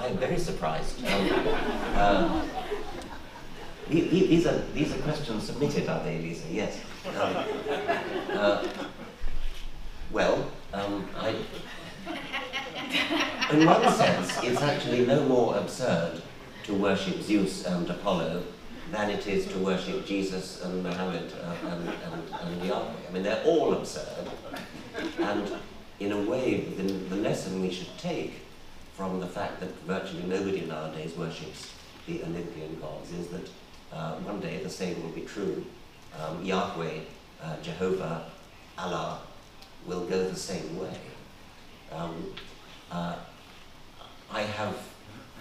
I'm very surprised. These are questions submitted, are they, Lisa? Yes. In one sense, it's actually no more absurd to worship Zeus and Apollo than it is to worship Jesus and Muhammad and Yahweh. I mean, they're all absurd. And in a way, the lesson we should take from the fact that virtually nobody nowadays worships the Olympian gods is that one day the same will be true. Yahweh, Jehovah, Allah will go the same way. I have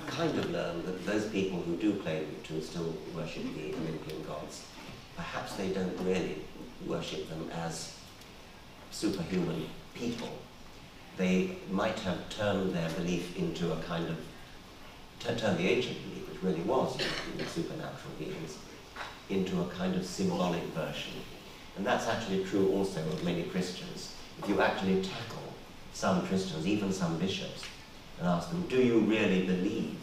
kind of learned that those people who do claim to still worship the Olympian gods, perhaps they don't really worship them as superhuman people. They might have turned their belief into a kind of, turned the ancient belief, which really was in supernatural beings, into a kind of symbolic version. And that's actually true also of many Christians. If you actually tackle some Christians, even some bishops, and ask them, do you really believe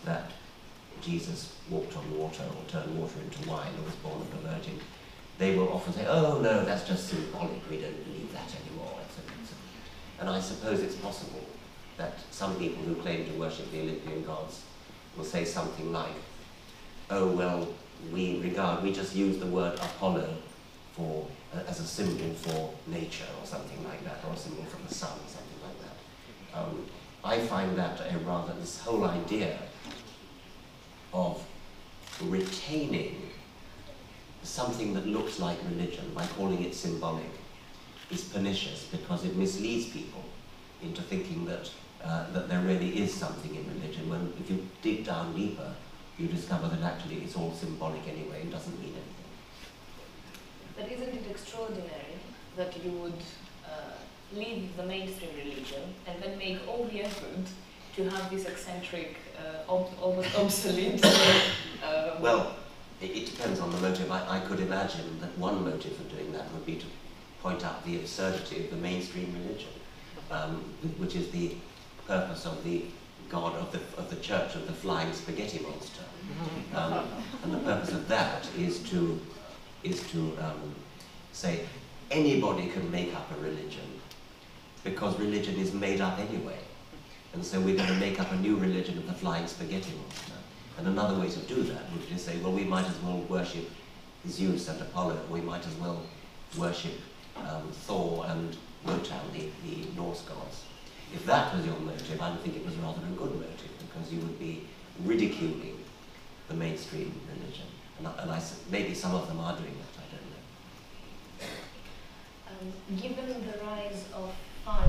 that Jesus walked on water or turned water into wine or was born of a virgin? They will often say, oh no, that's just symbolic, we don't believe that anymore, etc., etc. And I suppose it's possible that some people who claim to worship the Olympian gods will say something like, oh well, we just use the word Apollo as a symbol for nature or something like that, or a symbol for the sun, something like that. I find that this whole idea of retaining something that looks like religion by calling it symbolic is pernicious, because it misleads people into thinking that there really is something in religion, when if you dig down deeper, you discover that actually it's all symbolic anyway and doesn't mean anything. But isn't it extraordinary that you would leave the mainstream religion and then make all the effort to have this eccentric, almost obsolete... Well, it depends on the motive. I could imagine that one motive for doing that would be to point out the absurdity of the mainstream religion, which is the purpose of the God of the Church of the Flying Spaghetti Monster. And the purpose of that is to say anybody can make up a religion, because religion is made up anyway. And so we're going to make up a new religion of the Flying Spaghetti Monster. And another way to do that would be to say, well, we might as well worship Zeus and Apollo, we might as well worship Thor and Wotan, the Norse gods. If that was your motive, I would think it was rather a good motive, because you would be ridiculing the mainstream religion. And maybe some of them are doing that, I don't know. Given the rise of far